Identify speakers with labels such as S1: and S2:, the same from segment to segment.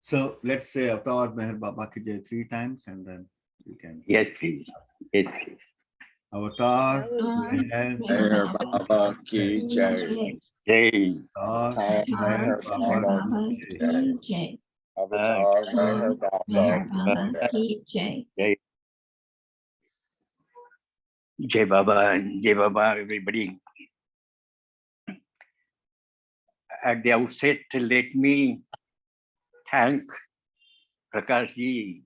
S1: So let's say Avatar Meher Baba ki jai 3 times and then you can.
S2: Yes, please. Yes, please.
S1: Avatar Meher
S3: Meher Baba ki jai.
S2: Jai.
S1: Avatar Meher Baba ki jai.
S3: Avatar Meher Baba ki
S2: Jai. Jai Baba. Jai Baba, everybody. At the outset, let me thank Prakash ji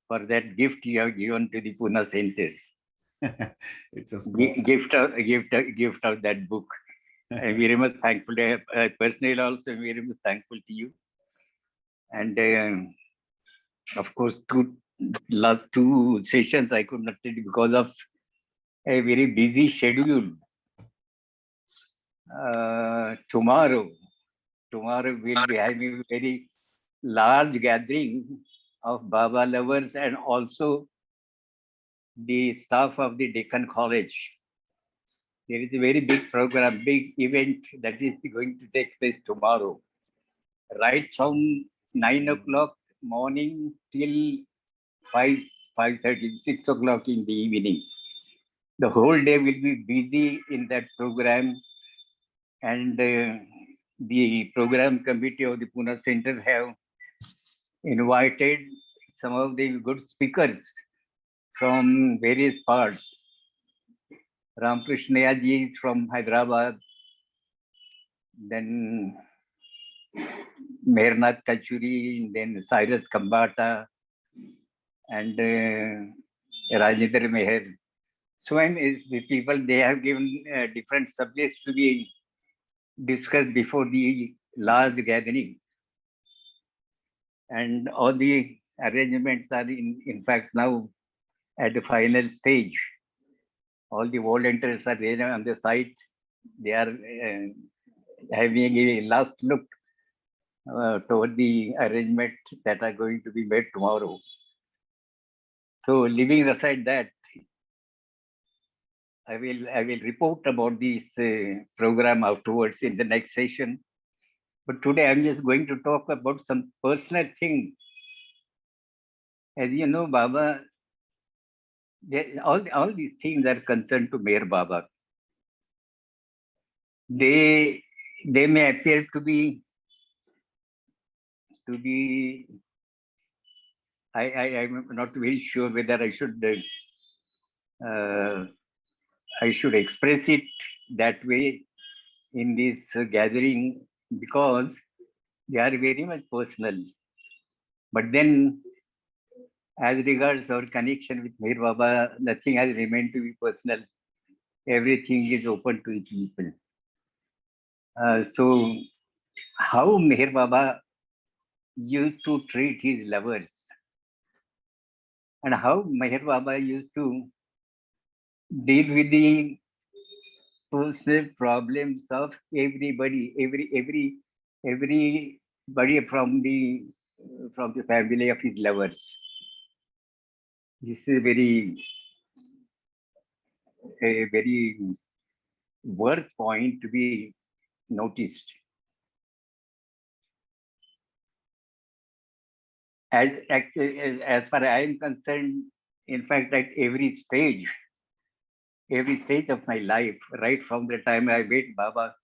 S2: for that gift you have given to the Pune Center.
S1: It's a small.
S2: Gift of that book. I'm very much thankful. Personally, also very much thankful to you. And of course, last 2 sessions I could not attend because of a very busy schedule. Tomorrow we'll be having a very large gathering of Baba lovers and also the staff of the Deccan College. There is a very big program, big event that is going to take place tomorrow. Right from 9 o'clock morning till 5:30, 6 o'clock in the evening. The whole day will be busy in that program, and the program committee of the Pune Center have invited some of the good speakers from various parts. Ramkrishna ji is from Hyderabad, then Mehernath Kachuri, then Cyrus Kambata, and Rajendra Meher. So the people, they have given different subjects to be discussed before the large gathering. And all the arrangements are in fact now at the final stage. All the volunteers are there on the site. They are having a last look toward the arrangement that are going to be made tomorrow. So leaving aside that, I will report about this program afterwards in the next session. But today I'm just going to talk about some personal thing. As you know, Baba, all these things are concerned to Meher Baba. They may appear to be I'm not very sure whether I should express it that way in this gathering, because they are very much personal. But then, as regards our connection with Meher Baba, nothing has remained to be personal. Everything is open to the people. So, how Meher Baba used to treat his lovers, and how Meher Baba used to deal with the personal problems of everybody, everybody from the family of his lovers. This is a very worth point to be noticed. As far as I am concerned, in fact, at every stage of my life, right from the time I met Baba,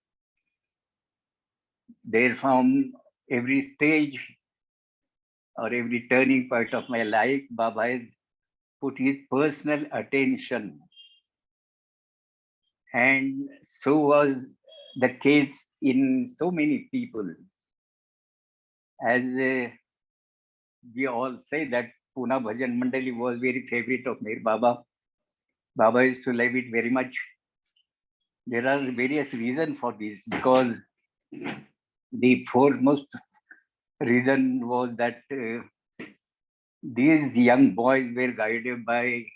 S2: there from every stage or every turning point of my life, Baba has put his personal attention. And so was the case in so many people. As we all say that Poona Bhajan Mandali was very favorite of Meher Baba. Baba used to love it very much. There are various reasons for this, because the foremost reason was that these young boys were guided by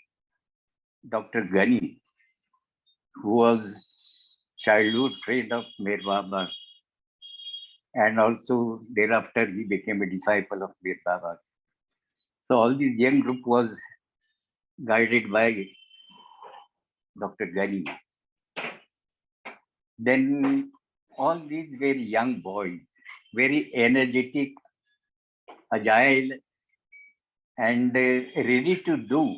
S2: Dr. Ghani, who was childhood friend of Meher Baba. And also thereafter he became a disciple of Meher Baba. So all this young group was guided by Dr. Ghani. Then all these very young boys, very energetic, agile, and ready to do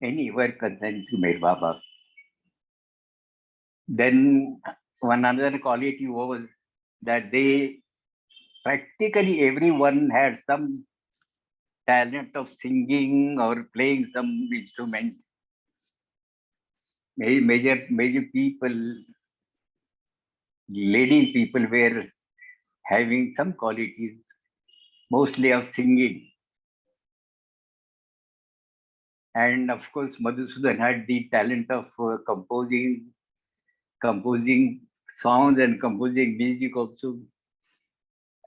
S2: any work concerned to Meher Baba. Then one another quality was that they practically everyone had some talent of singing or playing some instrument. Major people, leading people were having some qualities, mostly of singing. And of course, Madhusudan had the talent of composing songs and composing music also.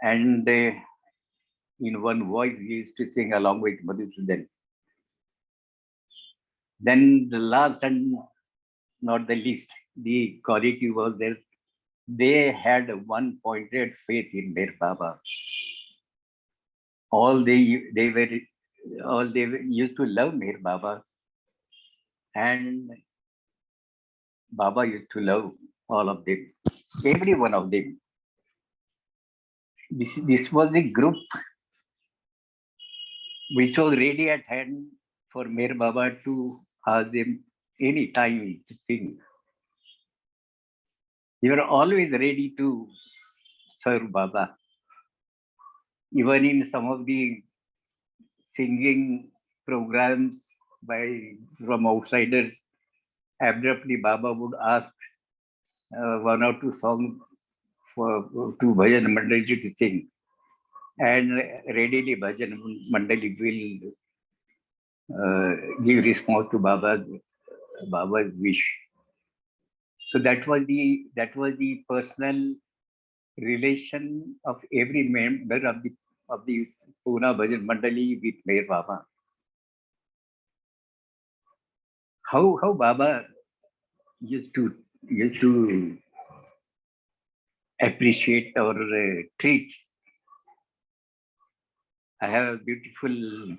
S2: And in one voice, he used to sing along with Madhusudan. Then the last and not the least, the quality was that they had one pointed faith in their Baba. All they used to love Meher Baba, and Baba used to love all of them, every one of them. This was a group which was ready at hand for Meher Baba to ask them any time to sing. They were always ready to serve Baba. Even in some of the singing programs from outsiders, abruptly Baba would ask one or two songs to Bhajan Mandali to sing. And readily Bhajan Mandali will give response to Baba's wish. So that was the personal relation of every member of the Poona Bhajan Mandali with Meher Baba. How Baba used to appreciate or treat. I have a beautiful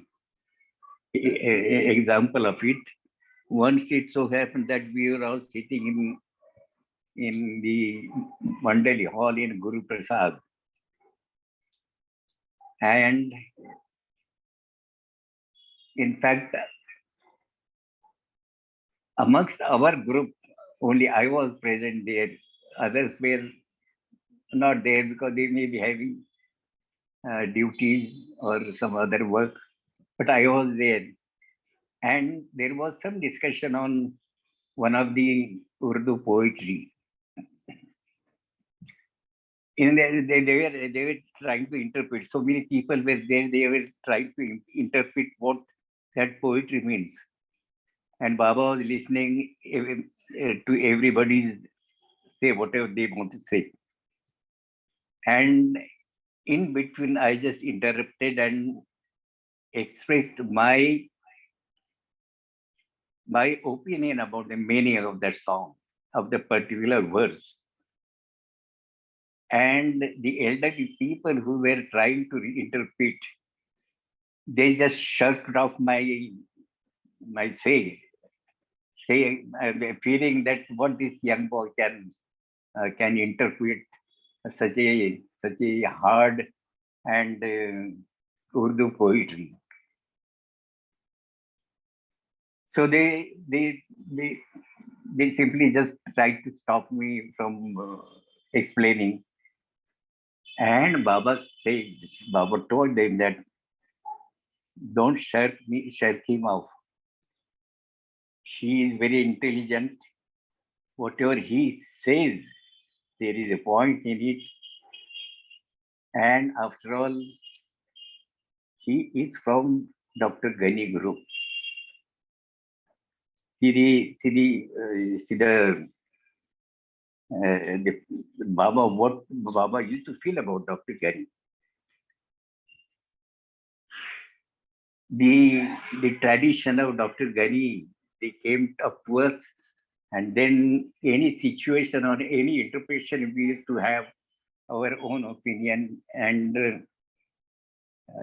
S2: example of it. Once it so happened that we were all sitting in the Mandali hall in Guruprasad, and in fact, amongst our group, only I was present there. Others were not there because they may be having duties or some other work, but I was there. And there was some discussion on one of the Urdu poetry. They were trying to interpret. So many people were there. They were trying to interpret what that poetry means. And Baba was listening to everybody say whatever they want to say. And in between, I just interrupted and expressed my opinion about the meaning of that song, of the particular verse. And the elderly people who were trying to reinterpret, they just shirked off my saying, feeling that what this young boy can interpret such a hard and Urdu poetry. So they simply just tried to stop me from explaining. And Baba told them that don't shirk him off. He is very intelligent. Whatever he says, there is a point in it. And after all, he is from Dr. Ghani group. See the Baba, what Baba used to feel about Dr. Ghani. The tradition of Dr. Ghani, they came up to us, and then any situation or any interpretation, we used to have our own opinion, and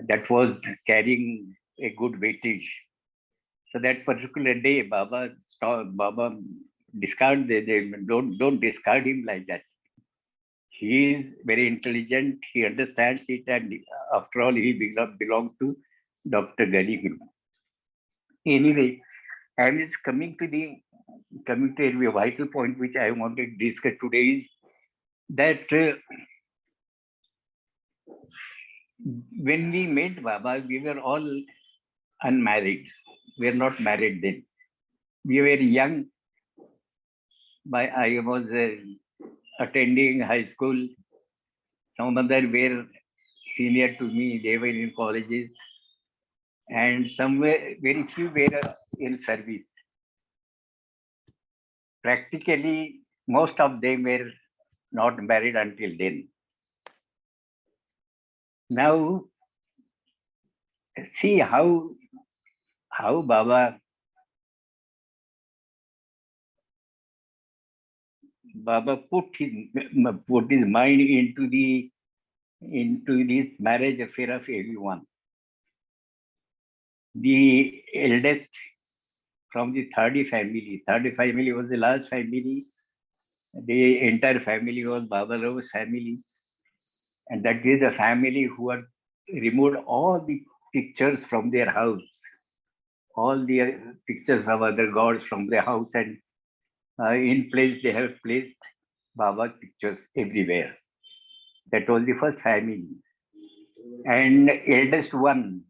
S2: that was carrying a good weightage. So that particular day, Baba discard them. Don't discard him like that. He is very intelligent. He understands it, and after all, he belongs to Dr. Gali Group. Anyway, I was coming to a vital point which I wanted to discuss today is that when we met Baba, we were all unmarried. We were not married then. We were young. I was attending high school. Some other were senior to me. They were in colleges. And somewhere, very few were in service. Practically, most of them were not married until then. Now, see how Baba put his mind into this marriage affair of everyone. The eldest from the Thirdy family was the last family. The entire family was Babalo's family. And that is the family who had removed all the pictures from their house, all the pictures of other gods from their house, and in place they have placed Baba's pictures everywhere. That was the first family. And eldest one,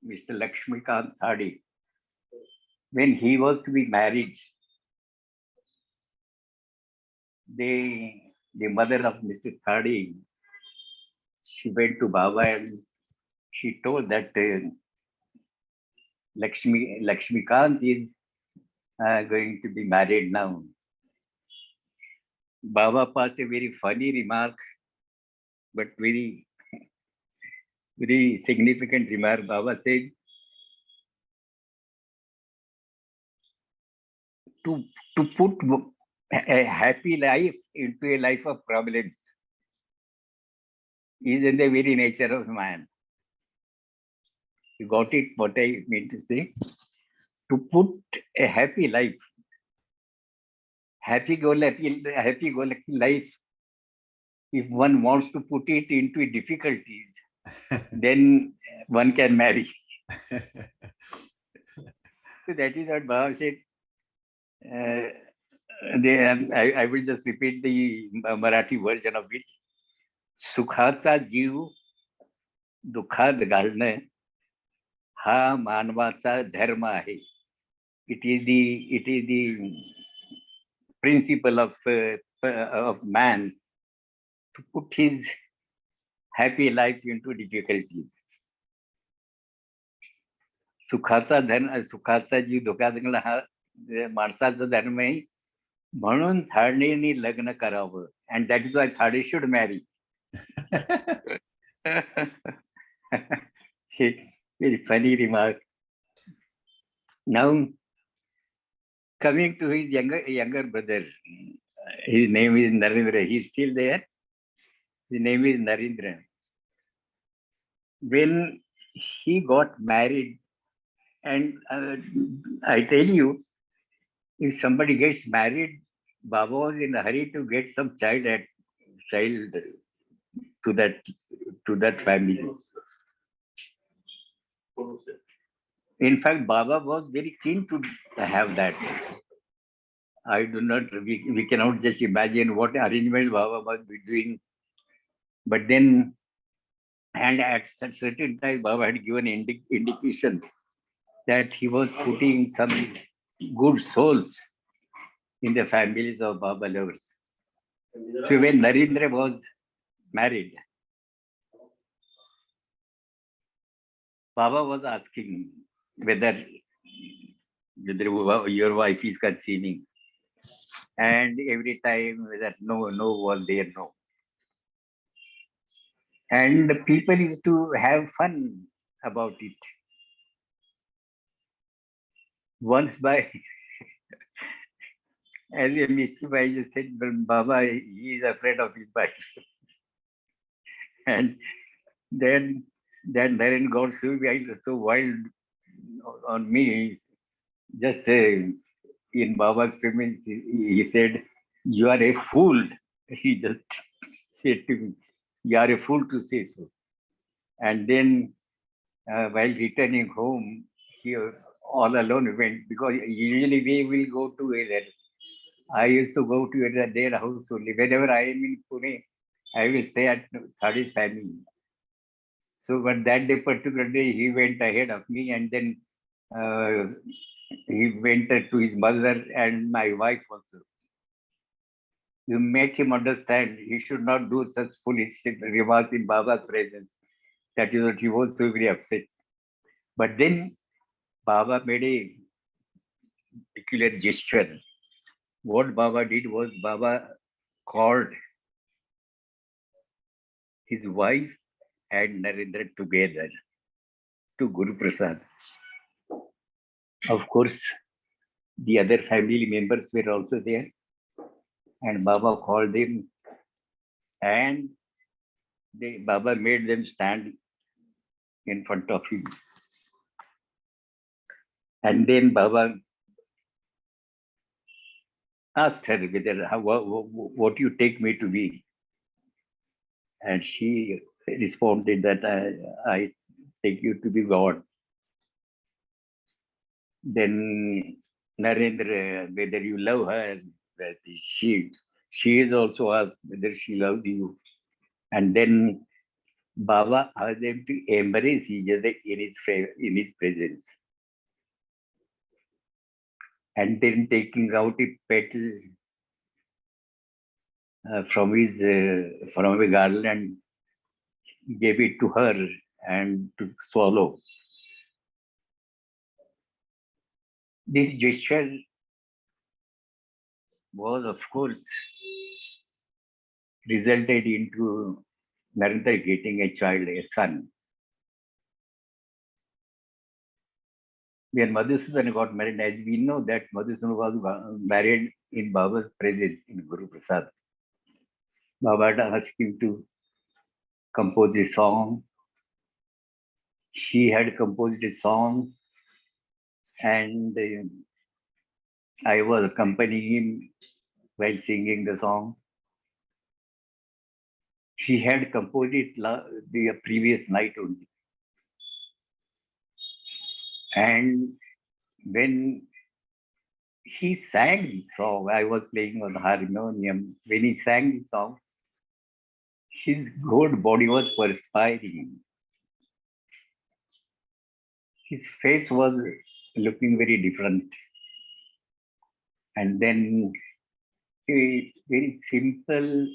S2: Mr. Lakshmikant Thadi, when he was to be married, the mother of Mr. Thadi, she went to Baba and she told that Lakshmikant is going to be married now. Baba passed a very funny remark, but very, very significant remark. Baba said, to put a happy life into a life of problems is in the very nature of man. You got it, what I mean to say? To put a happy life, happy-go-lucky life, if one wants to put it into difficulties, then one can marry. So that is what Baba said. I will just repeat the Marathi version of it. सुखाचा जीव दुःखात घालणं हा मानवाचा धर्म आहे. It is the principle of man to put his happy life into difficulties. सुखाचा जीव धोक्यात घालणं हा माणसाचा धर्म आहे, म्हणून थाडणीने लग्न करावं. And that is why Thadi should marry. Very funny remark. Now, coming to his younger brother, his name is Narendra. He's still there. His name is Narendra. When he got married, and I tell you, if somebody gets married, Baba was in a hurry to get some child to that family. In fact, Baba was very keen to have that. We cannot just imagine what arrangements Baba must be doing. But then, and at certain time, Baba had given indication that he was putting some good souls in the families of Baba lovers. So when Narendra was married, Baba was asking whether your wife is conceiving. And every time that no was there, no. And the people used to have fun about it. Once by, as a mischief, I just said, Baba, he is afraid of his wife. And then Naren got so wild on me. Just in Baba's presence, he said, "You are a fool." He just said to me, "You are a fool to say so." And then, while returning home, he all alone went, because usually we will go together. I used to go to their house only. Whenever I am in Pune, I will stay at Thadi's family. So, but that day, particular day, he went ahead of me, and then uh, he went to his mother and my wife also. You make him understand he should not do such foolish remarks in Baba's presence. That is what he was so very upset. But then Baba made a peculiar gesture. What Baba did was Baba called his wife and Narendra together to Guruprasad. Of course, the other family members were also there, and Baba called them, and Baba made them stand in front of him. And then Baba asked her whether what you take me to be, and she responded that I take you to be God. Then Narendra, whether you love her, that she is also asked whether she loves you. And then Baba asked them to embrace each other in his presence. And then taking out a petal from a garland, gave it to her and to swallow. This gesture was, of course, resulted into Narendra getting a child, a son. When Madhusudan got married, as we know that Madhusudan was married in Baba's presence in Guruprasad. Baba asked him to compose a song. He had composed a song, and I was accompanying him while singing the song. He had composed it the previous night only. And when he sang the song, I was playing on the harmonium. When he sang the song, his whole body was perspiring. His face was looking very different. And then a very simple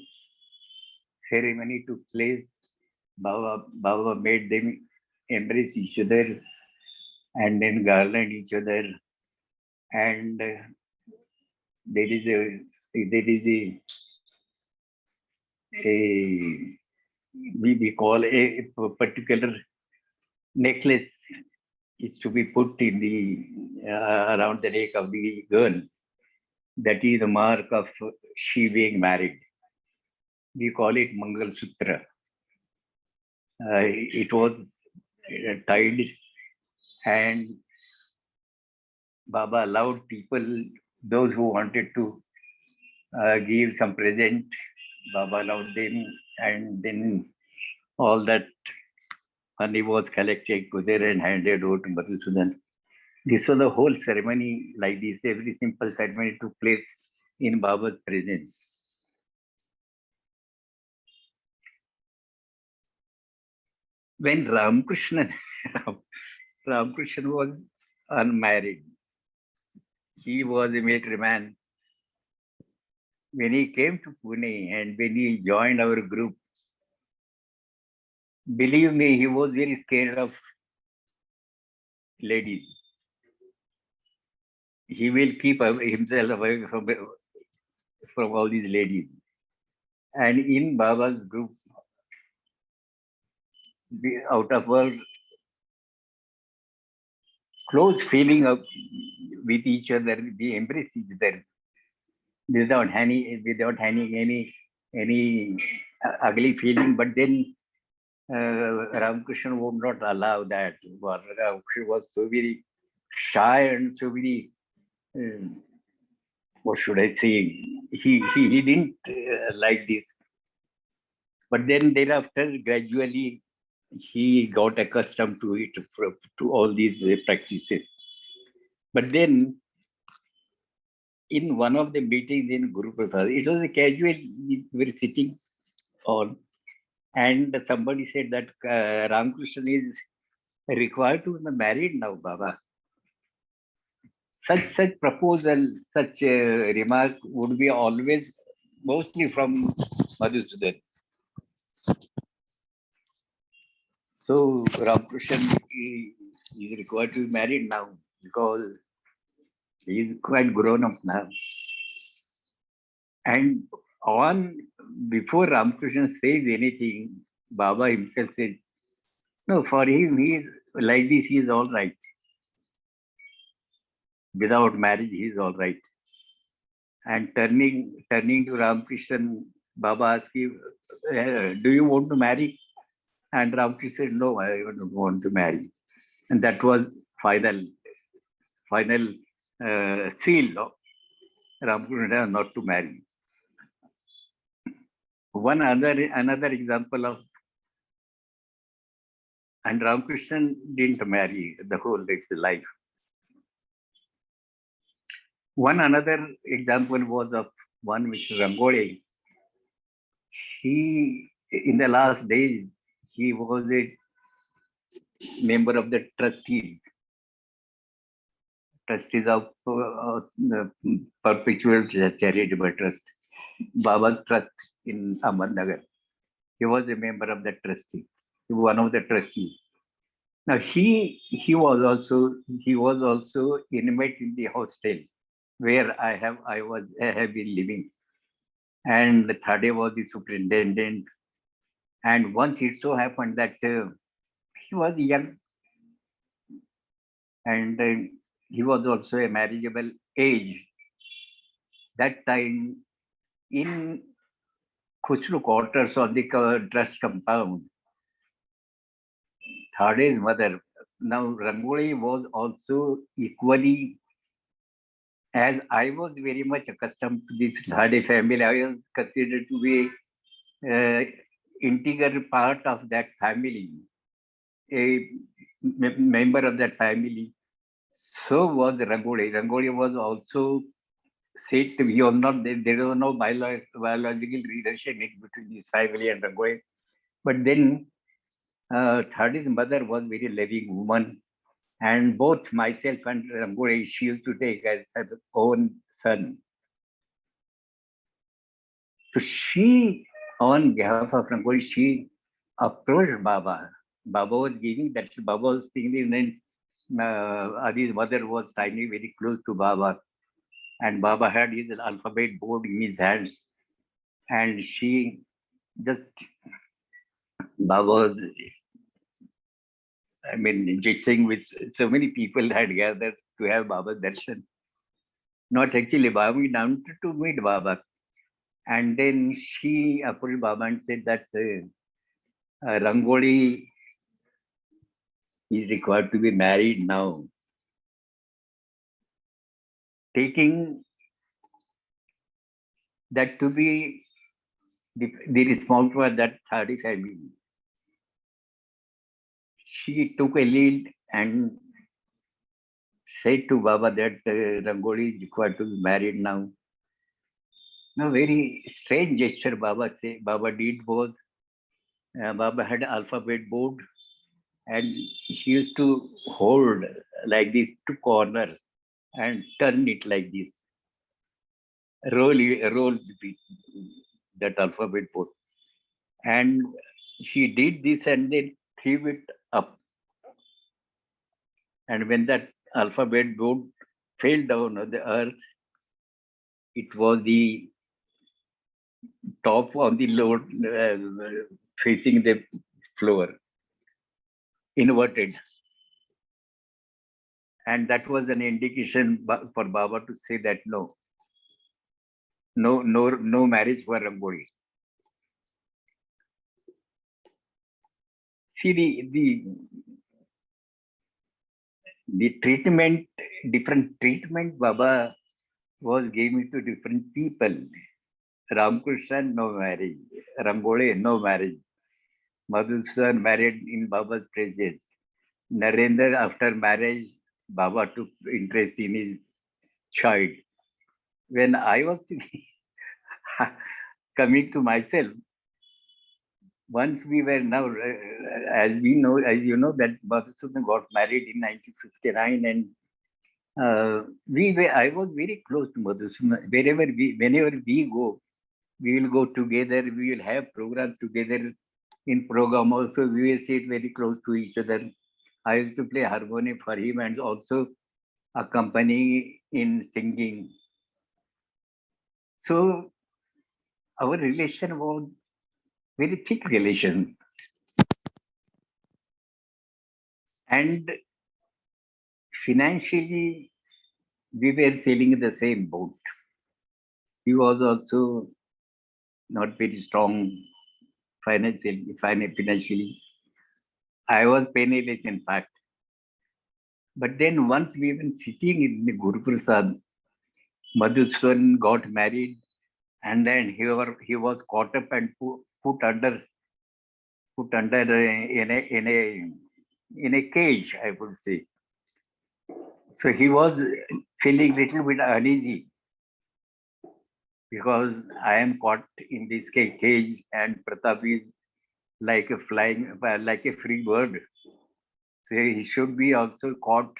S2: ceremony took place. Baba made them embrace each other and then garland each other. And there is a we call a particular necklace is to be put in the around the neck of the girl. That is the mark of she being married. We call it Mangal Sutra. It was tied, and Baba allowed people, those who wanted to give some present, Baba allowed them, and then all that money was collected together and handed over to Madhusudan. This was the whole ceremony like this. Every simple ceremony took place in Baba's presence. When Ramakrishna was unmarried, he was a military man. When he came to Pune and when he joined our group, believe me, he was very scared of ladies. He will keep himself away from all these ladies. And in Baba's group, out of our close feeling of with each other, we embrace each other without having any ugly feeling. But then Ramakrishna would not allow that. Ramakrishna was so very shy and so very, what should I say? He didn't like this. But then thereafter, gradually, he got accustomed to it, to all these practices. But then, in one of the meetings in Guruprasad, it was a casual, we were sitting on, and somebody said that Ramakrishna is required to be married now, Baba. Such proposal, such remark would be always mostly from Madhusudan. So Ramakrishna is required to be married now because he is quite grown up now. And before Ramakrishna says anything, Baba himself says, no, for him, he is like this, he is all right. Without marriage, he is all right. And turning to Ramakrishna, Baba asked him, do you want to marry? And Ramakrishna said, no, I don't want to marry. And that was final seal of Ramakrishna not to marry. Another example of, and Ramakrishna didn't marry the whole rest of life. Another example was of one Mr. Rangoli. He, in the last days, he was a member of the trustees of the Perpetual Charitable Trust, Baba's Trust in Ahmednagar. He was a member of the trustee, one of the trustees. Now he was also inmate in the hostel where I have been living, and the third day was the superintendent. And once it so happened that he was young, and he was also a marriageable age. That time in Khuchru quarters on the trust compound, Thade's mother, now Rangoli was also equally, as I was very much accustomed to this Thade family, I was considered to be integral part of that family, a member of that family. So was Rangoli. Rangoli was also said to be there was no biological relationship between his family and Rangoli. But then Thadi's mother was very loving woman, and both myself and Rangoli she used to take as her own son. So she, on behalf of Rangoli, she approached Baba. Baba was giving that. Baba was thinking, then Adi's mother was standing very close to Baba, and Baba had his alphabet board in his hands, and she just, Baba was, gesturing with so many people had gathered to have Baba's darshan. Not actually, Baba wanted to meet Baba. And then she approached Baba and said that Rangoli is required to be married now. Taking that to be the response for that 30 family. She took a lead and said to Baba that Rangoli is required to be married now. Now, very strange gesture Baba did was, Baba had alphabet board and she used to hold like these two corners and turn it like this. Roll that alphabet board. And she did this and then threw it up. And when that alphabet board fell down on the earth, it was the top on the load facing the floor, inverted. And that was an indication for Baba to say that no marriage for Rangoli. See the treatment, different treatment Baba was giving to different people. Ramakrishnan, no marriage. Rangole, no marriage. Madhusudan married in Baba's presence. Narendra, after marriage, Baba took interest in his child. When I was coming to myself, once we were now, as we know, as you know, that Madhusudan got married in 1959, and I was very close to Madhusudan. Whenever we go, we will go together. We will have programs together. In program also, we will sit very close to each other. I used to play harmonium for him and also accompany in singing. So our relation was very thick relation. And financially, we were sailing in the same boat. He was also not very strong financially. I was penniless, in fact. But then once we were sitting in the Guruprasad, Madhusudan got married, and then he was caught up and put under in a cage, I would say. So he was feeling little bit uneasy because I am caught in this cage, and Pratap is like a like a free bird. So he should be also caught.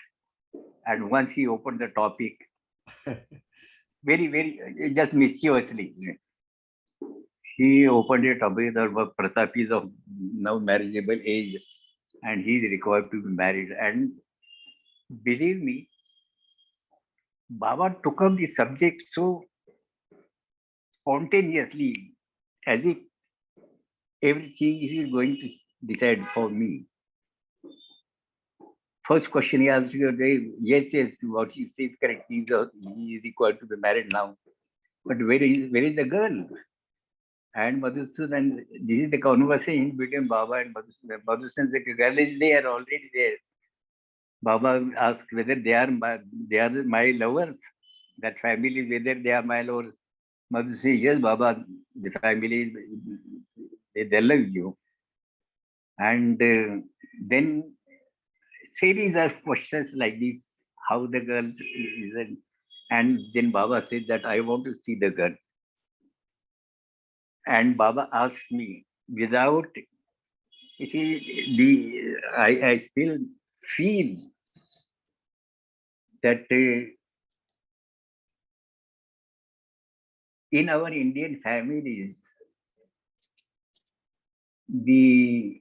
S2: And once he opened the topic, very just mischievously, he opened it up with Pratap is of now marriageable age, and he is required to be married. And believe me, Baba took up the subject so spontaneously, as if everything he is going to decide for me. First question he asked, yes, what you say is correct. He is required to be married now. But where is the girl? And Madhusudan, this is the conversation between Baba and Madhusudan. Madhusudan said, the girl is there, already there. Baba asked whether they are my lovers, that family, whether they are my lovers. Madhu said, yes, Baba, the family, they love you. And then series of questions like this, how the girl is, and then Baba said that I want to see the girl. And Baba asked me without, you see, I still feel that in our Indian families, the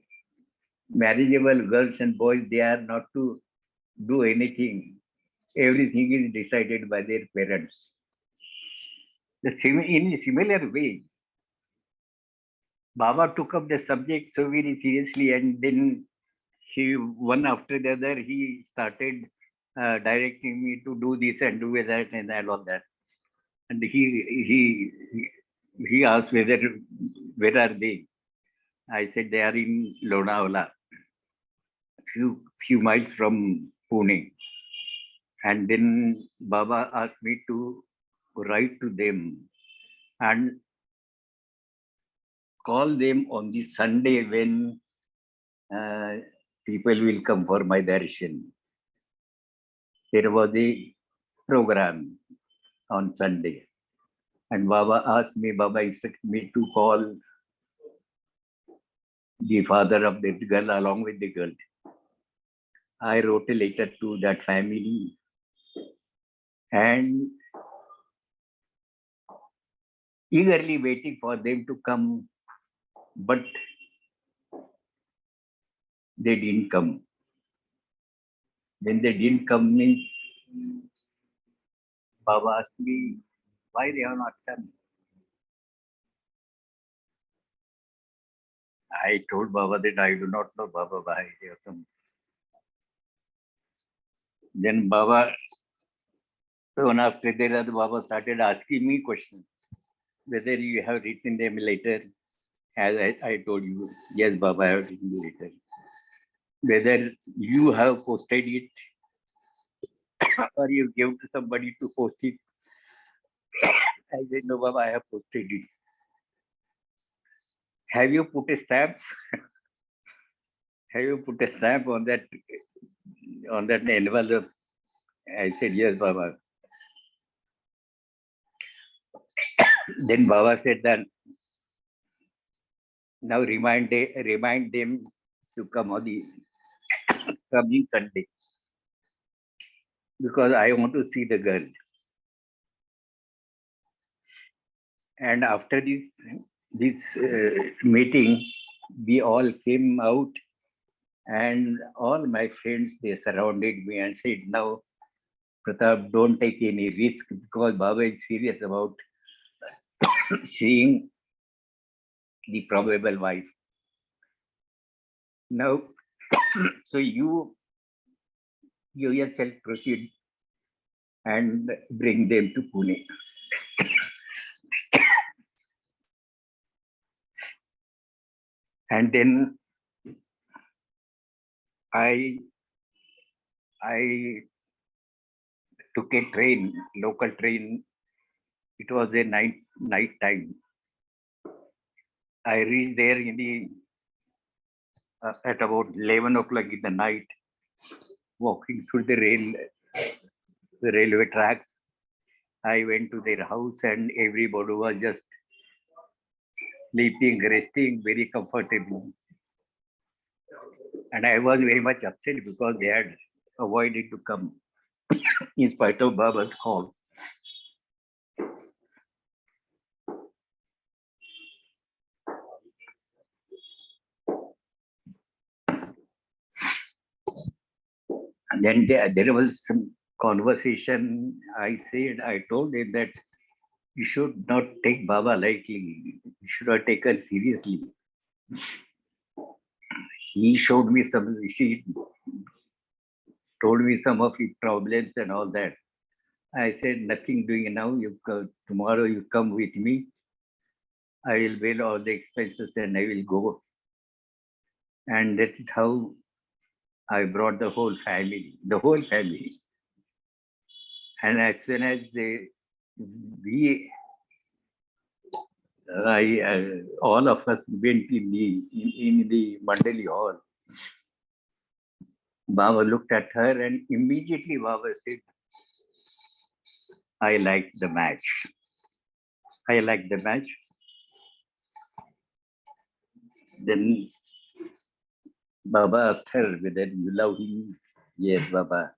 S2: marriageable girls and boys, they are not to do anything. Everything is decided by their parents. In a similar way, Baba took up the subject so very seriously, and then one after the other, he started directing me to do this and do that and all that. And he asked where are they? I said they are in Lonavala, few miles from Pune. And then Baba asked me to write to them and call them on the Sunday when people will come for my darshan. There was a program on Sunday. And Baba instructed me to call the father of the girl along with the girl. I wrote a letter to that family and eagerly waiting for them to come, but they didn't come. When they didn't come, means Baba asked me why they have not come. I told Baba that I do not know Baba why they have come. Then Baba, soon after that, Baba started asking me questions, whether you have written them later. As I told you, yes, Baba, I have written the letter. Whether you have posted it or you give to somebody to post it. I said, no, Baba, I have posted it. have you put a stamp? Have you put a stamp on that envelope? I said, yes, Baba. Then Baba said that now remind them to come on the coming Sunday because I want to see the girl. And after this meeting, we all came out, and all my friends, they surrounded me and said, "Now, Pratap, don't take any risk because Baba is serious about seeing the probable wife. Now, so you yourself proceed and bring them to Pune." And then I took a train, local train. It was a night time. I reached there in the at about 11 o'clock in the night, walking through the railway tracks. I went to their house and everybody was just sleeping, resting very comfortably. And I was very much upset because they had avoided to come in spite of Baba's call. And then there was some conversation. I told him that you should not take Baba lightly. You should not take her seriously. He told me some of his problems and all that. I said, nothing doing now. Tomorrow you come with me. I will bear all the expenses and I will go. And that is how I brought the whole family. And as soon as all of us went in the Mandali hall, Baba looked at her and immediately Baba said, I like the match. Then Baba asked her whether you love him. Yes, Baba.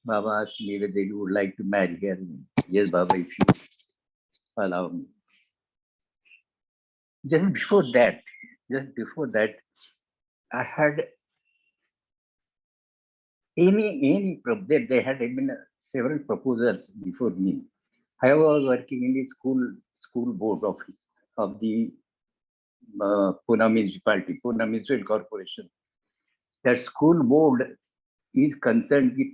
S2: Baba asked me whether you would like to marry her. Yes, Baba, if you allow me. Just before that, I had any problem. They had been several proposals before me. I was working in the school board office of the Poona municipality, Poona Municipal Corporation. That school board is concerned with,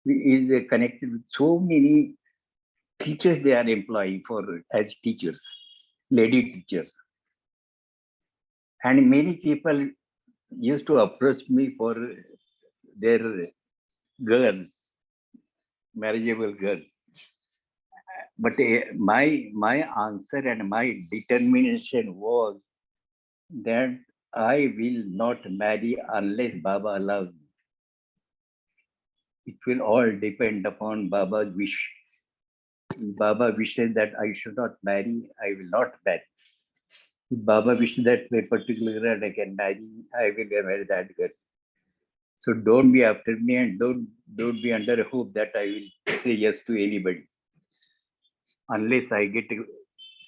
S2: is connected with so many teachers they are employing as teachers, lady teachers. And many people used to approach me for their girls, marriageable girls. But my answer and my determination was that I will not marry unless Baba allows me. It will all depend upon Baba's wish. If Baba wishes that I should not marry, I will not marry. If Baba wishes that a particular girl I can marry, I will marry that girl. So don't be after me and don't be under a hope that I will say yes to anybody. Unless I get a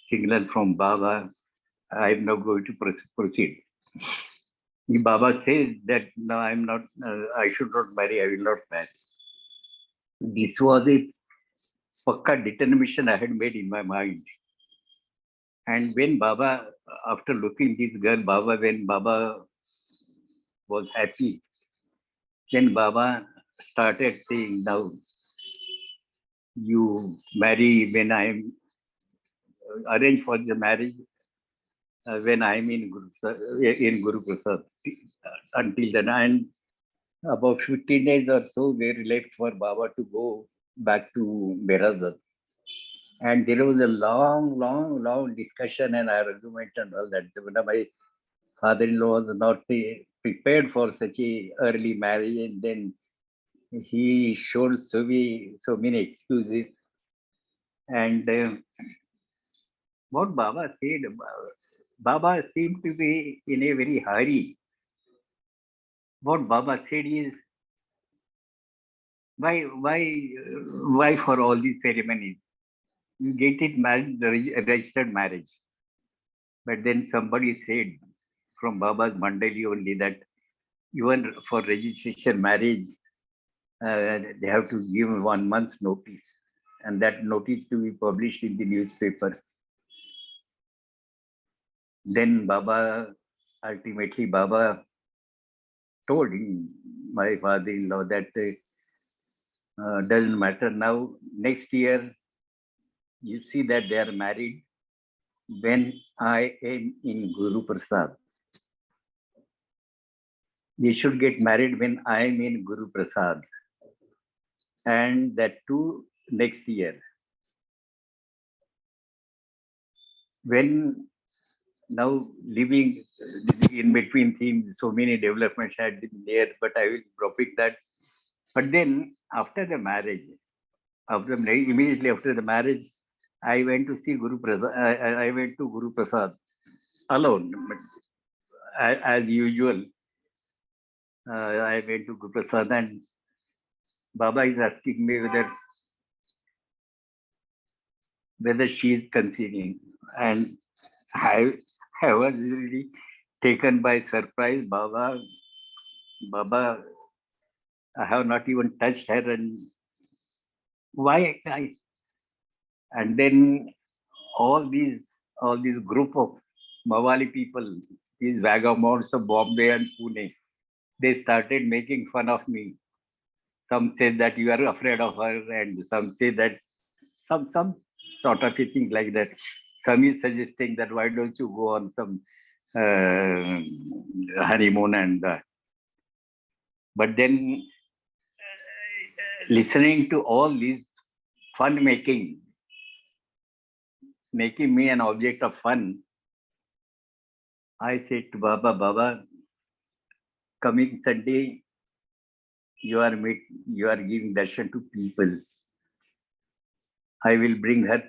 S2: signal from Baba, I am not going to proceed. If Baba says that no, I'm not, I should not marry, I will not marry. This was a pakka determination I had made in my mind. And when Baba, after looking this girl, when Baba was happy, then Baba started saying, now you marry when I'm arrange for the marriage when I'm in Guruprasad. Until then, and about 15 days or so, we left for Baba to go back to Berazat. And there was a long discussion and argument and all that. My father-in-law was not prepared for such a early marriage, and then he showed so many excuses. And what Baba said, Baba seemed to be in a very hurry. What Baba said is, why for all these ceremonies? You get it married, registered marriage. But then somebody said from Baba's Mandali only that even for registration marriage, they have to give 1 month notice, and that notice to be published in the newspaper. Then ultimately Baba told him, my father-in-law, that doesn't matter now. Next year, you see that they are married when I am in Guruprasad. They should get married when I am in Guruprasad. And that too next year. When now living in between themes, so many developments had been there, but I will dropping that. But then after the marriage, immediately after the marriage, I went to see Guruprasad. I went to Guruprasad alone, but as usual. I went to Guruprasad, and Baba is asking me whether she is conceiving, and I was really taken by surprise. Baba, I have not even touched her, and why? And then all these group of Mawali people, these vagabonds of Bombay and Pune, they started making fun of me. Some said that you are afraid of her, and some say that some sort of a thing like that. Some is suggesting that why don't you go on some honeymoon, and but then listening to all these fun making me an object of fun, I said to Baba, coming Sunday, you are giving darshan to people. I will bring her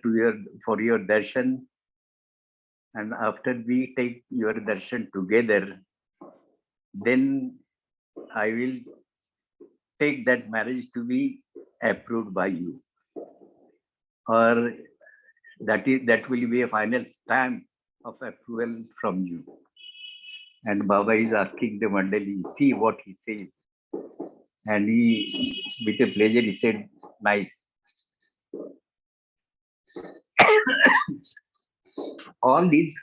S2: for your darshan, and after we take your darshan together, then I will take that marriage to be approved by you, or that will be a final stamp of approval from you. And Baba is asking the Mandali, see what he says. And he, with a pleasure, he said, nice. all these,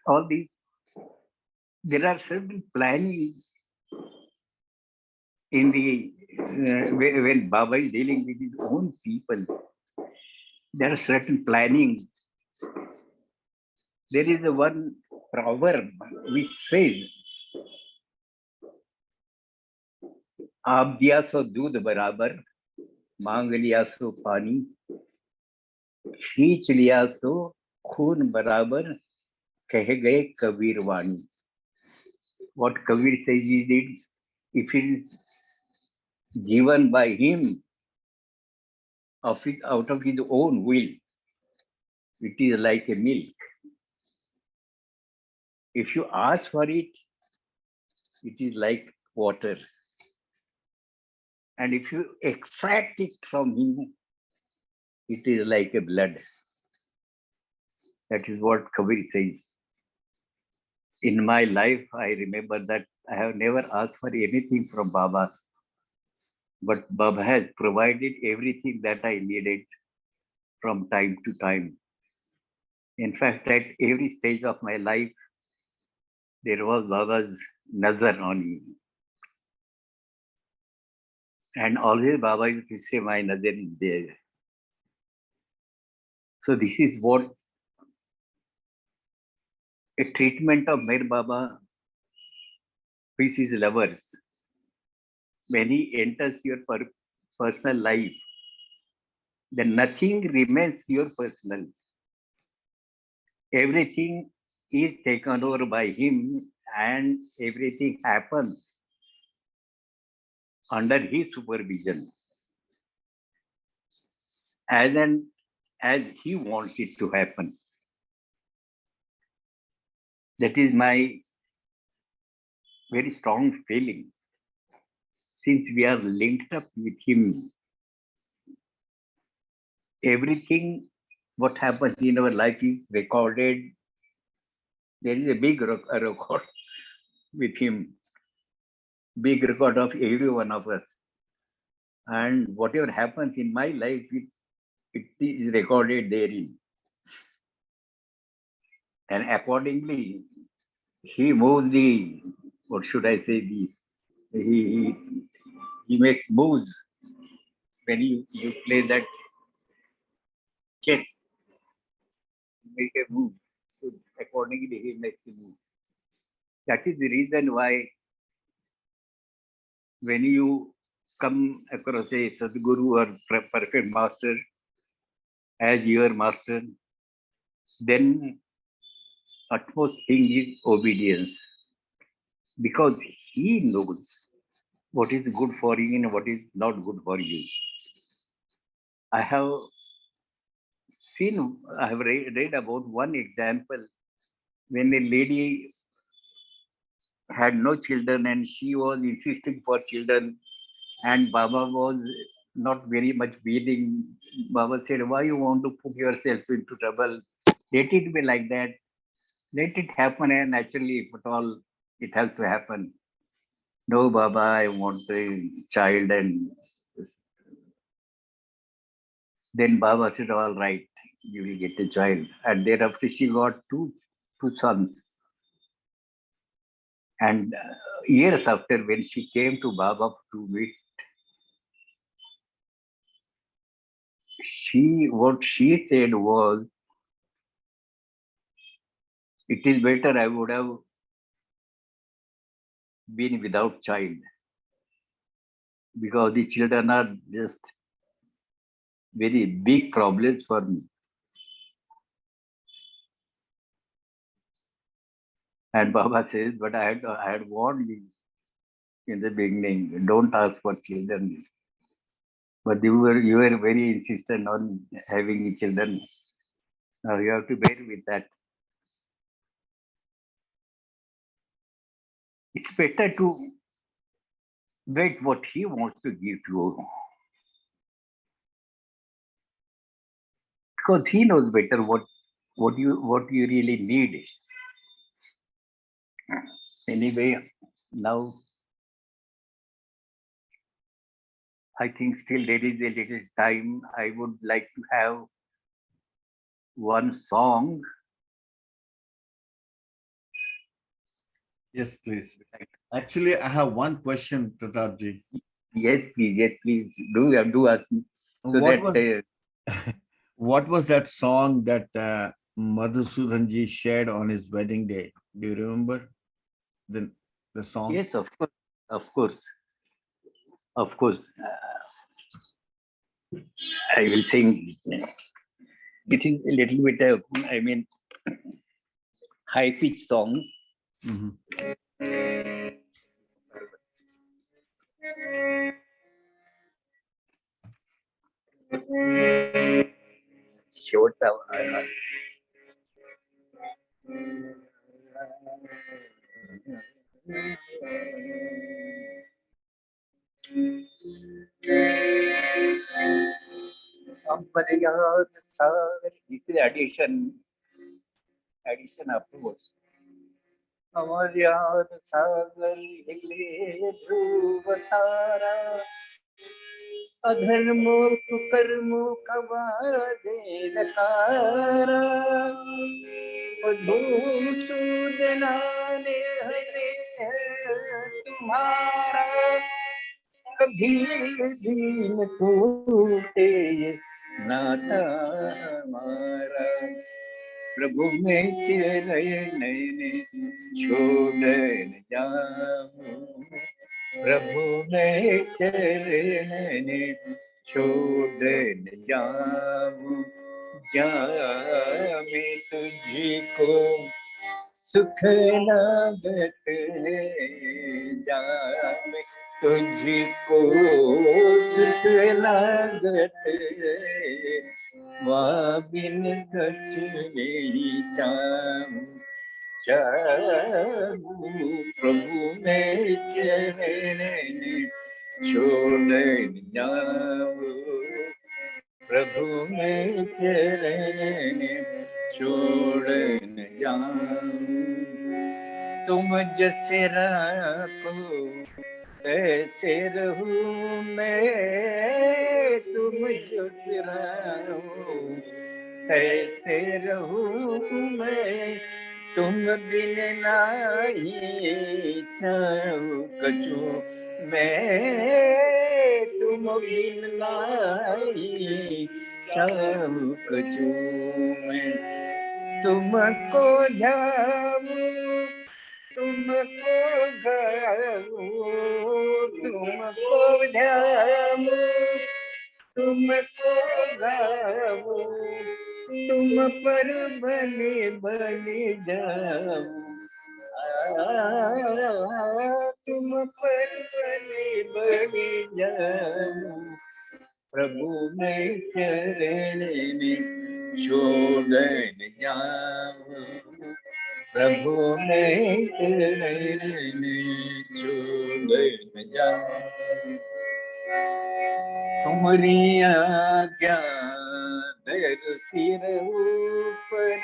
S2: there are certain planning in the, when Baba is dealing with his own people, there are certain planning. There is a one proverb which says, आप दिया सो दूध बराबर, मांग लिया सो पानी, खींच लिया सो खून बराबर, कह गए कबीर वाणी. What Kabir says is that if it is given by him out of his own will, it is like a milk. If you ask for it, it is like water. And if you extract it from him, it is like a blood. That is what Kabir says. In my life, I remember that I have never asked for anything from Baba, but Baba has provided everything that I needed from time to time. In fact, at every stage of my life, there was Baba's nazar on me. And always Baba used to say, my nazar is there. So this is what a treatment of Mir Baba with his lovers. When he enters your personal life, then nothing remains your personal. Everything is taken over by him and everything happens under his supervision as he wants it to happen. That is my very strong feeling. Since we are linked up with him, everything what happens in our life is recorded. There is a big record with him, big record of every one of us. And whatever happens in my life, it is recorded therein. And accordingly, he moves the, what should I say, he, he makes moves when you play that chess, you make a move. So accordingly, he makes a move. That is the reason why when you come across a Sadguru or perfect master as your master, then utmost thing is obedience. Because he knows what is good for you and what is not good for you. I have read about one example when a lady had no children and she was insisting for children, and Baba was not very much willing. Baba said, why you want to put yourself into trouble? Let it be like that. Let it happen and naturally, if at all it has to happen. No, Baba, I want a child. And then Baba said, all right, you will get a child. And thereafter she got two sons. And years after, when she came to Baba to meet, what she said was, it is better I would have been without child, because the children are just very big problems for me. And Baba says, but I had warned you in the beginning, don't ask for children. But you were very insistent on having children. Now you have to bear with that. It's better to wait what he wants to give to you, because he knows better what you really need. Anyway, now I think still there is a little time. I would like to have one song.
S1: Yes, please. Actually, I have one question, Pratapji.
S2: Yes, please. Do ask me. So
S1: What
S2: that
S1: was what was that song that Madhusudanji shared on his wedding day? Do you remember the song?
S2: yes, of course, of course. I will sing. It is a little bit of, high pitched song.
S1: Mhm.
S2: Shorts are. This is addition afterwards. अमर याद सागर हिले ध्रुव तारा अधर्मो कुकर्मो कवादे नकारा धूम सूदनाने हरे तुम्हारा कभी दीन टूटे नाता हमारा प्रभु में चरण छोड़ न जाऊं प्रभु में चरण छोड़ न जाऊं जामे तुझको सुख लागत है, जामे तुझको सुख लागत है, वहाँ बिन कछ नहीं जाऊं, प्रभु मैं चरण छोड़ जाऊं, प्रभु मैं चरण छोड़ जाऊं, तुम जैसे राखो ऐसे रहूं मैं, तुम जैसे रहो ऐसे रहूं मैं, तुम बिन नहीं चाहूं कछु मैं, तुम बिन नहीं चाहूं कछु मैं, तुमको जाऊं तुमको गाऊं, तुमको जाऊं तुमको गाऊं, तुम पर बलि बलि जाऊं, तुम पर बलि बलि जाऊं, प्रभु मैं चरण में छोड़ जाऊं, प्रभु मैं चरण में छोड़ जाऊं, तुम्हारी आज्ञा धर सिर ऊपर,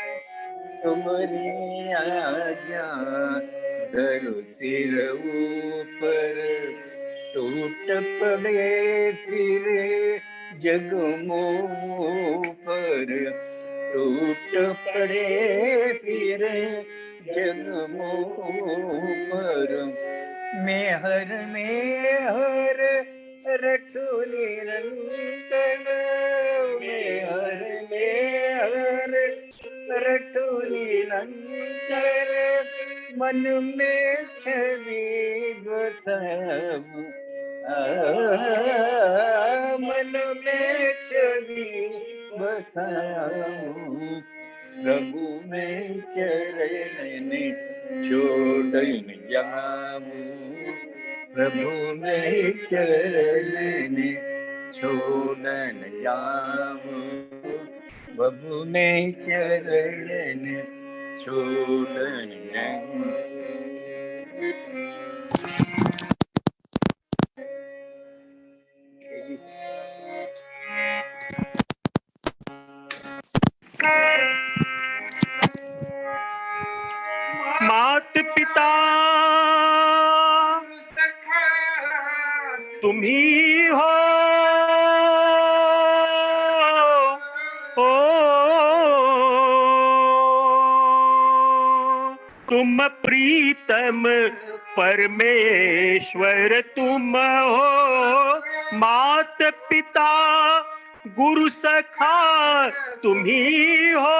S2: तुम्हारी आज्ञा धर सिर ऊपर, टूट पड़े फिर जग मुँह पर, टूट पड़े फिर जग मुँह पर, मैं हर रटू निरंतर, मैं हर रटू निरंतर, मन में छवि बसाऊं, मन में छवि बसाऊं, प्रभु मैं चरण छोड़ जाऊं, प्रभु मैं चरण छोड़ जाऊं, प्रभु मैं चरण छोड़ जाऊं.
S4: मात पिता तुम ही हो, तुम प्रीतम परमेश्वर तुम हो, मात पिता गुरु सखा तुम ही हो,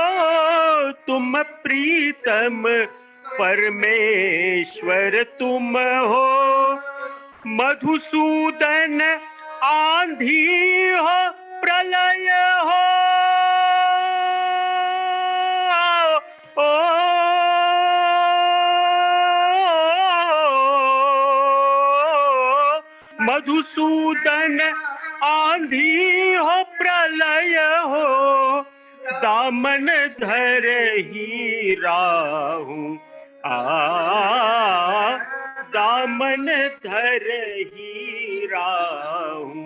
S4: तुम प्रीतम परमेश्वर तुम हो, मधुसूदन आंधी हो प्रलय हो, मधुसूदन आंधी हो प्रलय हो, दामन धर ही राहू, दामन धर ही राहू,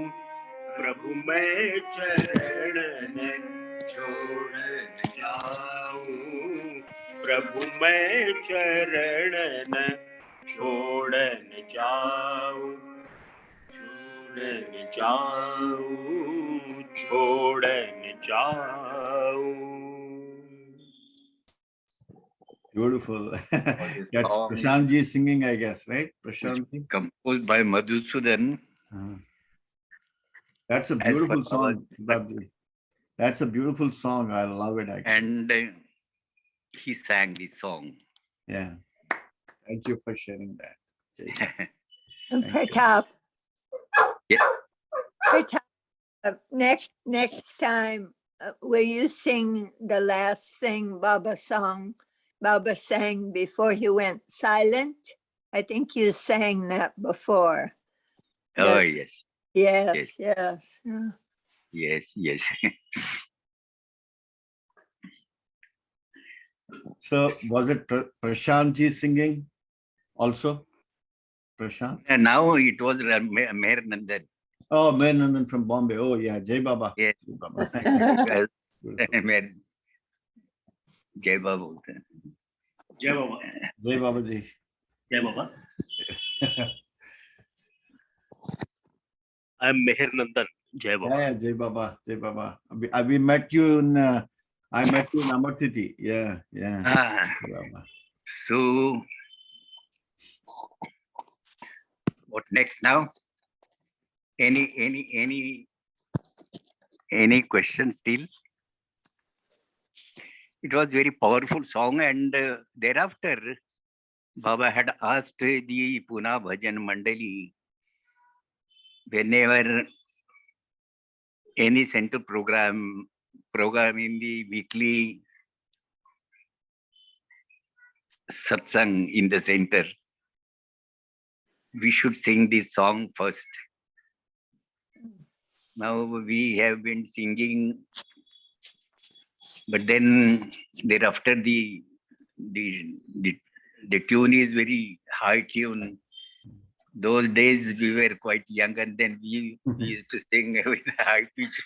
S4: प्रभु मैं चरण छोड़ जाऊं, प्रभु मैं चरण छोड़ जाऊं, छोड़ जाऊं, छोड़ जाऊं.
S1: Beautiful. That's
S2: song
S1: Prashant ji singing, I guess, right? Prashant ji?
S2: composed by Madhusudan.
S1: That's a
S2: As
S1: beautiful
S2: per
S1: song, Pratap ji. That's a beautiful song. I love it, actually.
S2: And he sang this song.
S1: Yeah. Thank you for sharing that.
S5: And
S1: Thank you.
S5: Pratap,
S2: Yeah.
S5: Pratap, next time,
S6: will you sing the last thing Baba sang before he went silent? I think you sang that before.
S2: Oh,
S6: The-
S2: yes.
S6: Yes, yes.
S2: Yes, yes.
S1: So was it Prashant ji singing also? Prashant?
S2: And now it was Meher Nandan.
S1: Oh, Menandan from Bombay. Oh, yeah. Jai Baba.
S2: Yes.
S1: Jai Baba. Beautiful.
S2: Meher Jai Baba.
S4: Jai Baba.
S1: Jai Baba ji.
S4: Jai Baba. I'm Meher Nandan. Jai Baba.
S1: Yeah, Jai Baba. Jai Baba. We met you in, I met you in Amartiti. Yeah, yeah.
S2: Ah,
S1: Jai Baba.
S2: so, what next now? Any questions still? It was very powerful song, and thereafter, Baba had asked the Poona Bhajan Mandali, whenever any center program in the weekly satsang in the center, we should sing this song first. Now we have been singing, but then thereafter the tune is very high tune. Those days we were quite young, and then we used to sing with high pitch.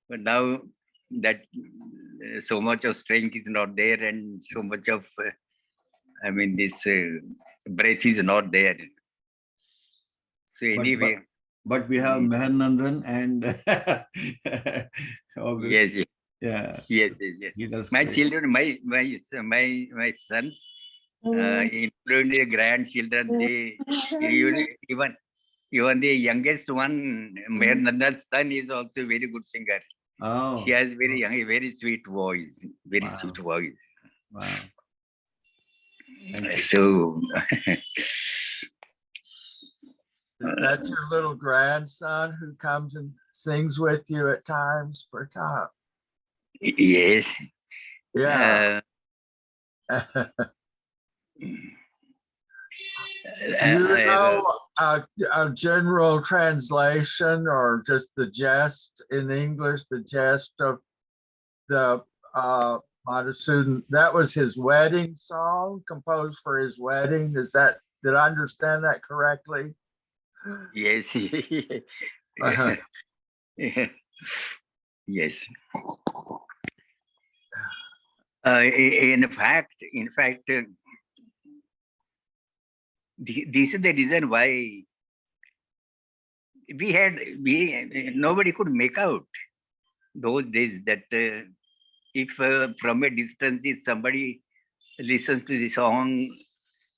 S2: But now that so much of strength is not there, and so much of this breath is not there. So anyway,
S1: but we have Meher Nandan and
S2: yes, yes,
S1: yeah.
S2: yes, yes, yes.
S1: He does
S2: My
S1: great.
S2: children, my sons, including the grandchildren, they even the youngest one, Meher Nandan's son, is also a very good singer.
S1: Oh,
S2: He has very young, a very sweet voice, very
S1: Wow.
S2: sweet voice.
S1: wow. Thank you.
S2: So,
S7: Is that your little grandson who comes and sings with you at times, Pratap?
S2: yes.
S7: Yeah. You know a general translation or just the jest in English, the jest of the Madhusudan? That was his wedding song, composed for his wedding. Did I understand that correctly?
S2: Yes.
S7: Uh-huh.
S2: Yes. In fact, this is the reason why nobody could make out those days that if from a distance if somebody listens to the song,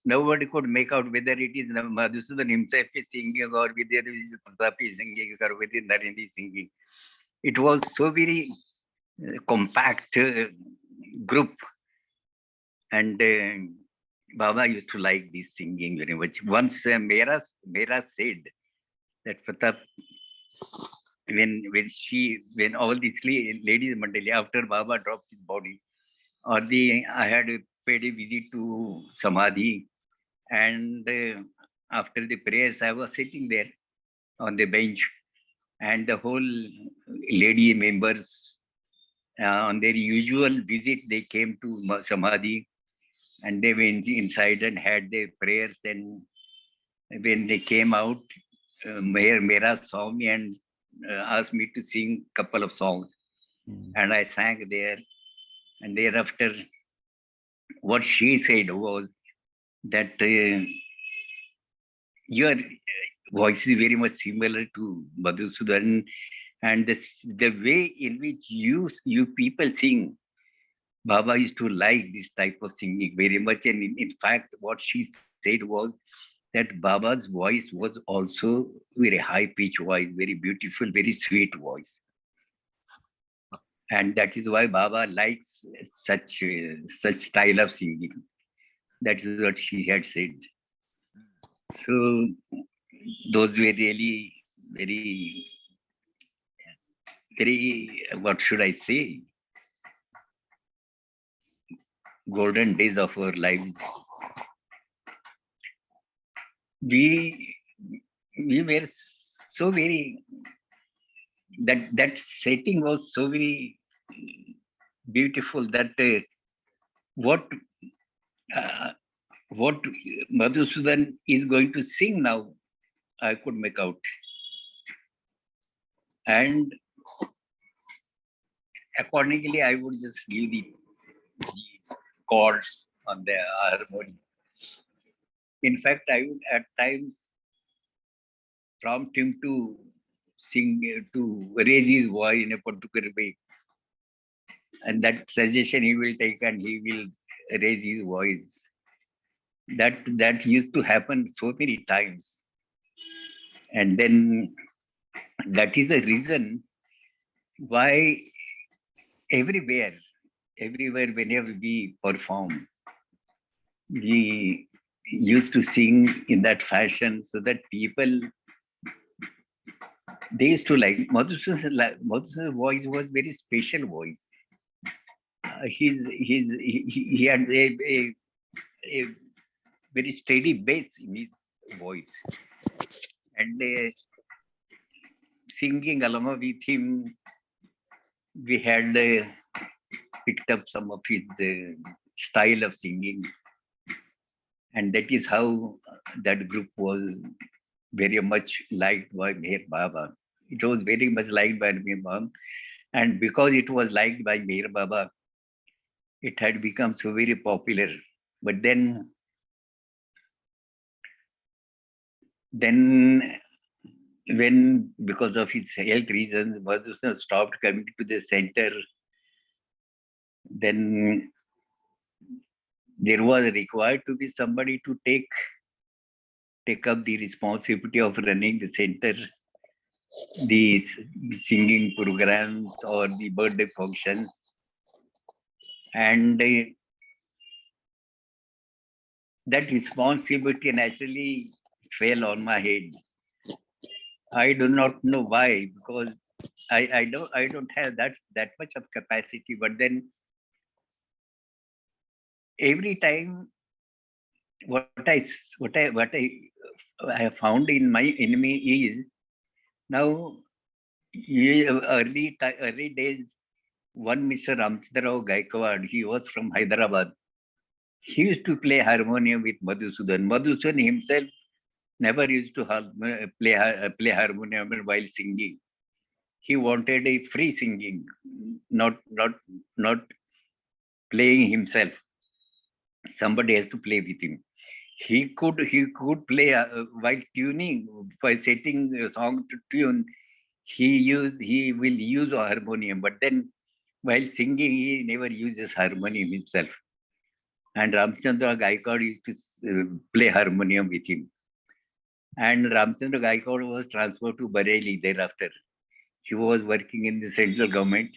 S2: nobody could make out whether it is Madhusudan himself is singing or whether it is Pratap is singing or whether Narendra is singing. It was so very compact group, and Baba used to like this singing very much. Once Mera said that Pratap, when all these ladies Mandali, after Baba dropped his body, I had paid a visit to Samadhi, and after the prayers, I was sitting there on the bench, and the whole lady members on their usual visit, they came to Samadhi, and they went inside and had their prayers. And when they came out, Mera saw me and asked me to sing a couple of songs. And I sang there. And thereafter, what she said was that your voice is very much similar to Madhusudan, and the way in which you people sing, Baba used to like this type of singing very much. And in fact, what she said was that Baba's voice was also very high pitched voice, very beautiful, very sweet voice. And that is why Baba likes such style of singing. That is what she had said. So those were really very very, what should I say, golden days of our lives. We were so very, that setting was so very beautiful that what uh, what Madhusudan is going to sing now, I could make out. And accordingly, I would just give the chords on the harmony. In fact, I would at times prompt him to sing, to raise his voice in a particular way. And that suggestion he will take and he will raise his voice. That used to happen so many times. And then that is the reason why everywhere, whenever we perform, we used to sing in that fashion so that people, they used to like Madhusudan's voice was very special voice. He had a very steady bass in his voice, and singing along with him, we had picked up some of his style of singing, and that is how that group was very much liked by Meher Baba. It was very much liked by Meher Baba, and because it was liked by Meher Baba, it had become so very popular. But then when, because of his health reasons, Madhusudan stopped coming to the center, then there was required to be somebody to take up the responsibility of running the center, the singing programs or the birthday functions. And that responsibility naturally fell on my head. I do not know why, because I don't have that much of capacity. But then every time, what I have found in my enemy is, now early days, one Mr. Ramchandra Rao Gaikwad, he was from Hyderabad. He used to play harmonium with Madhusudan. Madhusudan himself never used to play harmonium while singing. He wanted a free singing, not playing himself. Somebody has to play with him. He could play while tuning, by setting a song to tune. He will use a harmonium, but then while singing, he never uses harmonium himself. And Ramchandra Gaikwad used to play harmonium with him. And Ramchandra Gaikwad was transferred to Bareilly thereafter. He was working in the central government,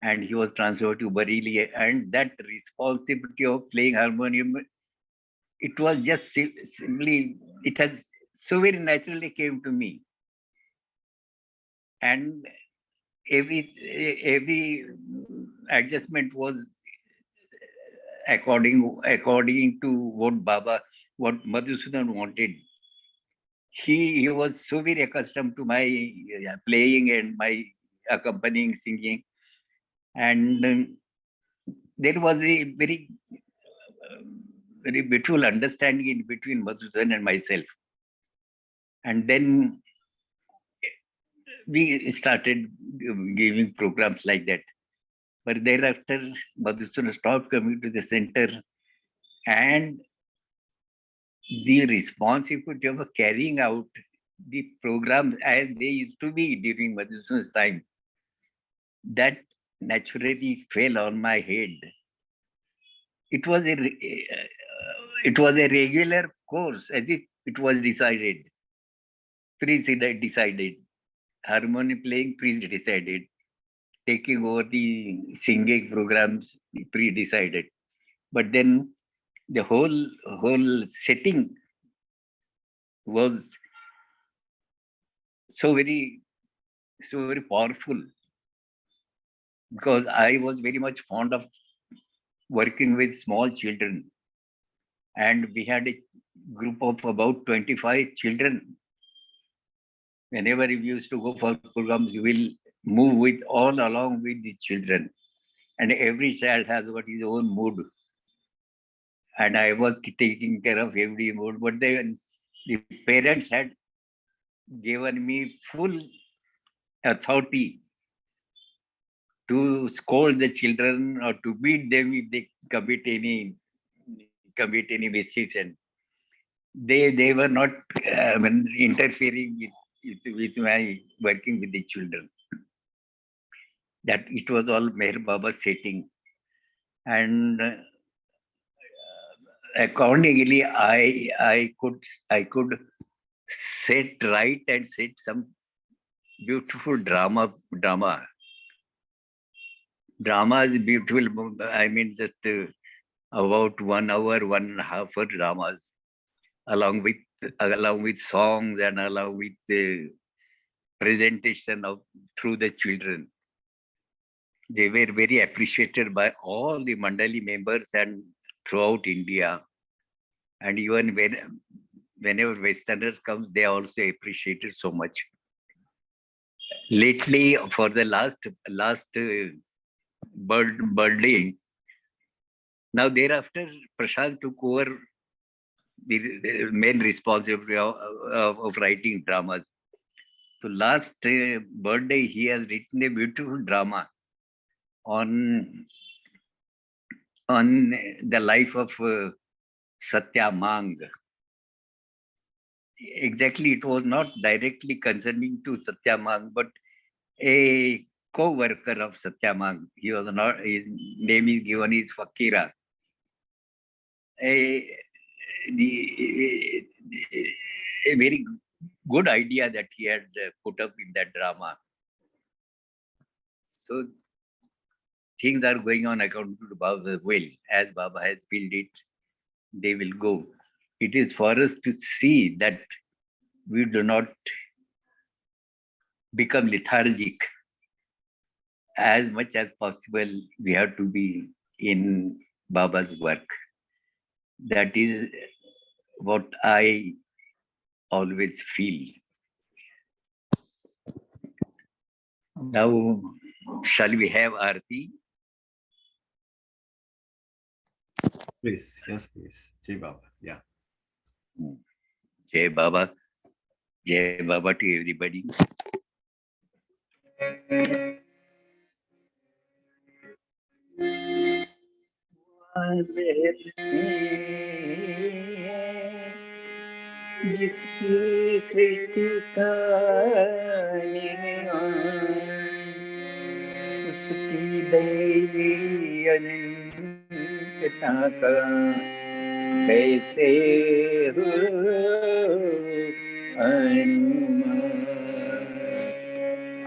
S2: and he was transferred to Bareilly. And that responsibility of playing harmonium, it was just simply, it has so very naturally came to me. And every adjustment was according to what Madhusudan wanted. He was so very accustomed to my playing and my accompanying singing, and there was a very beautiful understanding in between Madhusudan and myself. And then we started giving programs like that. But thereafter, Madhusudan stopped coming to the center, and the responsibility of carrying out the programs as they used to be during Madhusudan's time, that naturally fell on my head. It was a regular course, as if it was decided, decided. Harmonium playing pre-decided, taking over the singing programs pre-decided. But then the whole setting was so very powerful because I was very much fond of working with small children. And we had a group of about 25 children. Whenever we used to go for programs, we will move with all along with the children. And every child has got his own mood. And I was taking care of every mood. But then the parents had given me full authority to scold the children or to beat them if they commit any mischief. And they were not interfering with my working with the children. That it was all Meher Baba's setting. And accordingly, I could set right and set some beautiful drama. Drama is beautiful. I mean, just about 1 hour, 1.5 hour dramas, along with songs and along with the presentation of through the children. They were very appreciated by all the Mandali members and throughout India. And even whenever Westerners comes, they also appreciate it so much. Lately, for the last birthday, now thereafter, Prashant took over the main responsibility of writing dramas. So last birthday, he has written a beautiful drama on the life of Satya Mang. Exactly, it was not directly concerning to Satya Mang, but a co-worker of Satya Mang. He was not. His name is given is Fakira. A very good idea that he had put up in that drama. So things are going on according to Baba's will. As Baba has willed it, they will go. It is for us to see that we do not become lethargic. As much as possible, we have to be in Baba's work. That is what I always feel. Now, shall we have Aarti?
S1: Please, yes, please. Jai Baba. Yeah.
S2: Jai Baba. Jai Baba to everybody. जिसकी सृष्टि का उसकी दैवी अनंतता का कैसे हो अनुमान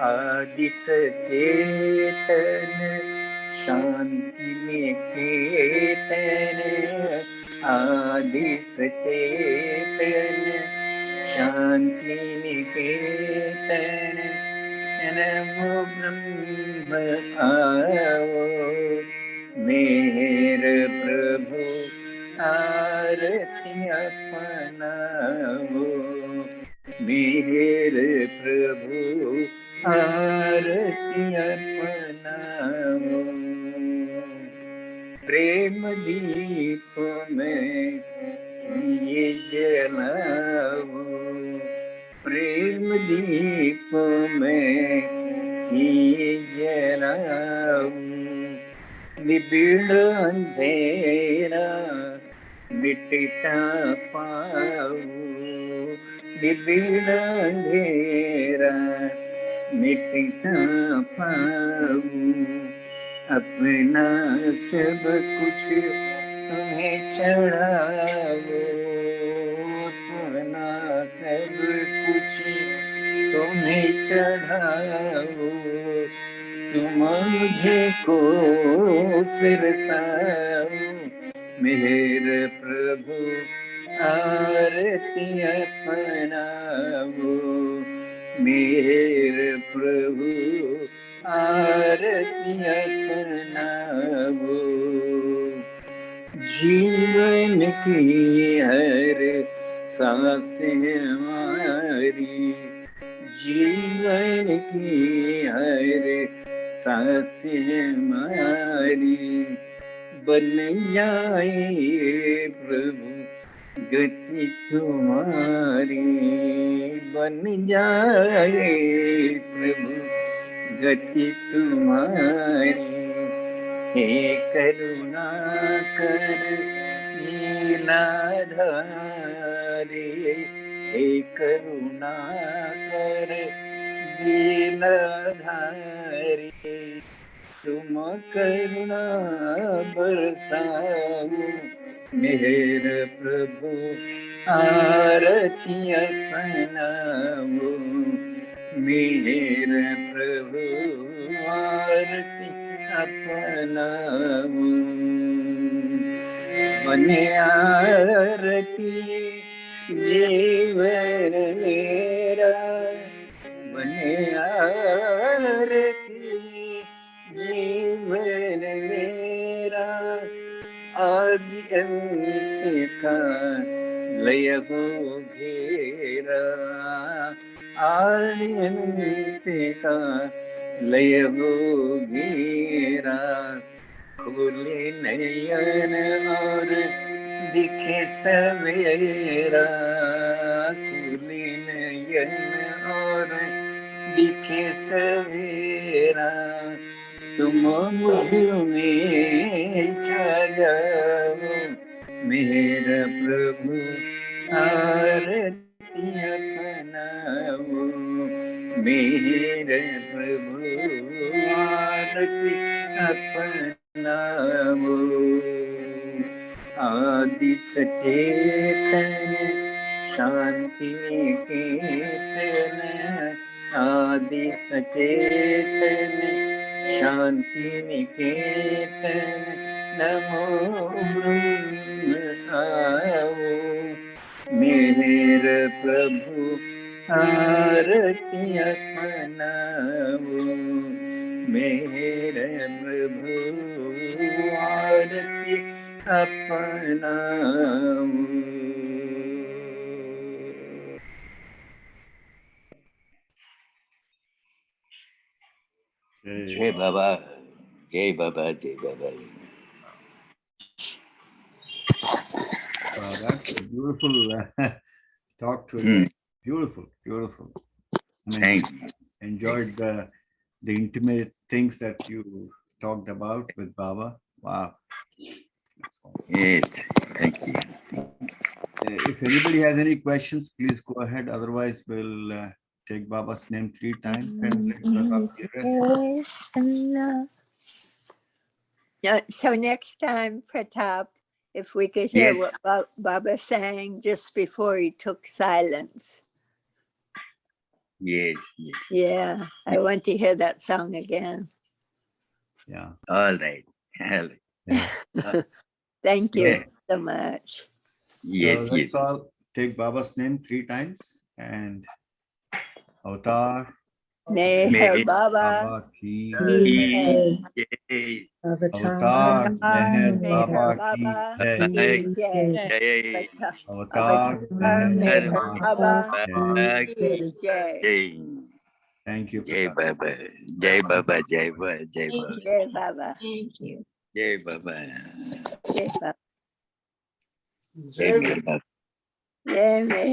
S2: आदि सचेतन शांति निकेतन आदि सचेतन शांति निकेतन नमो ब्रह्म आओ मेरे प्रभु आरती अपनाओ मेरे प्रभु आरती अपनाओ प्रेम दीप में ये जलाओ प्रेम दीप में ये जलाओ निबिड़ अंधेरा मिटता पाओ निबिड़ अंधेरा मिटता पाओ अपना सब कुछ तुम्हें चढ़ाओ अपना सब कुछ तुम्हें चढ़ाओ तुम मुझे को सिरताओ मेरे प्रभु आरती अपनाओ मेरे प्रभु आरती अपनाओ। जीवन की हर सांस हमारी, जीवन की हर सांस हमारी बन जाए प्रभु गति तुम्हारी, बन जाए प्रभु गति तुम्हारी। हे करुणा कर लीलाधारी, हे करुणा कर लीलाधारी, तुम करुणा बरसाओ मेरे प्रभु आरती अपनाओ। मेरे प्रभु आरती अपनाओ। बने आरती जीवन मेरा, बने आरती जीवन मेरा। आदि अंत का लय हो घेरा, आदि अंत का लय हो घेरा। खुले नयन और दिखे सवेरा, खुले नयन और दिखे सवेरा। तुम मुझ में छा जाओ मेरा प्रभु आरती अपनाओ। मेरे प्रभु आरती अपनाओ। आदि सचेतन शांति निकेतन, आदि सचेतन शांति निकेतन। नमो ब्रह्म आओ मेरे प्रभु आरती अपनाओ। मेरे प्रभु आरती अपनाओ। जय बाबा, जय बाबा, जय बाबा।
S1: That's a beautiful talk to you. Beautiful, beautiful. I mean,
S2: Thank you.
S1: enjoyed the intimate things that you talked about with Baba. Wow.
S2: Yes, thank you.
S1: If anybody has any questions, please go ahead. Otherwise, we'll take Baba's name 3 times and let Pratap hear it.
S6: So next time, Pratap, if we could hear
S2: Yes.
S6: what Baba sang just before he took silence.
S2: Yes, yes.
S6: Yeah, I want to hear that song again.
S1: Yeah.
S2: All right. All right.
S1: Yeah.
S6: Thank you
S2: Yeah.
S6: so much.
S2: Yes,
S1: So let's
S2: yes.
S1: all take Baba's name 3 times and Avatar
S6: Meher
S2: Meher
S6: Baba
S1: Baba ki
S6: ki jai.
S2: Jai.
S1: Avatar Meher
S6: Meher
S1: Baba ki
S6: Baba
S1: jai.
S6: ki jai.
S2: Jai.
S1: Avatar Meher
S6: Meher
S1: Baba
S6: Baba
S1: ki jai.
S6: ki jai.
S2: Jai.
S1: Thank you.
S2: Jai
S1: Pratap.
S2: Baba. Jai Baba. Jai Baba. Jai Baba.
S6: Jai Baba.
S3: Thank you.
S2: Jai Baba.
S6: Jai Baba.
S2: Jai Baba.
S6: Jai Meher.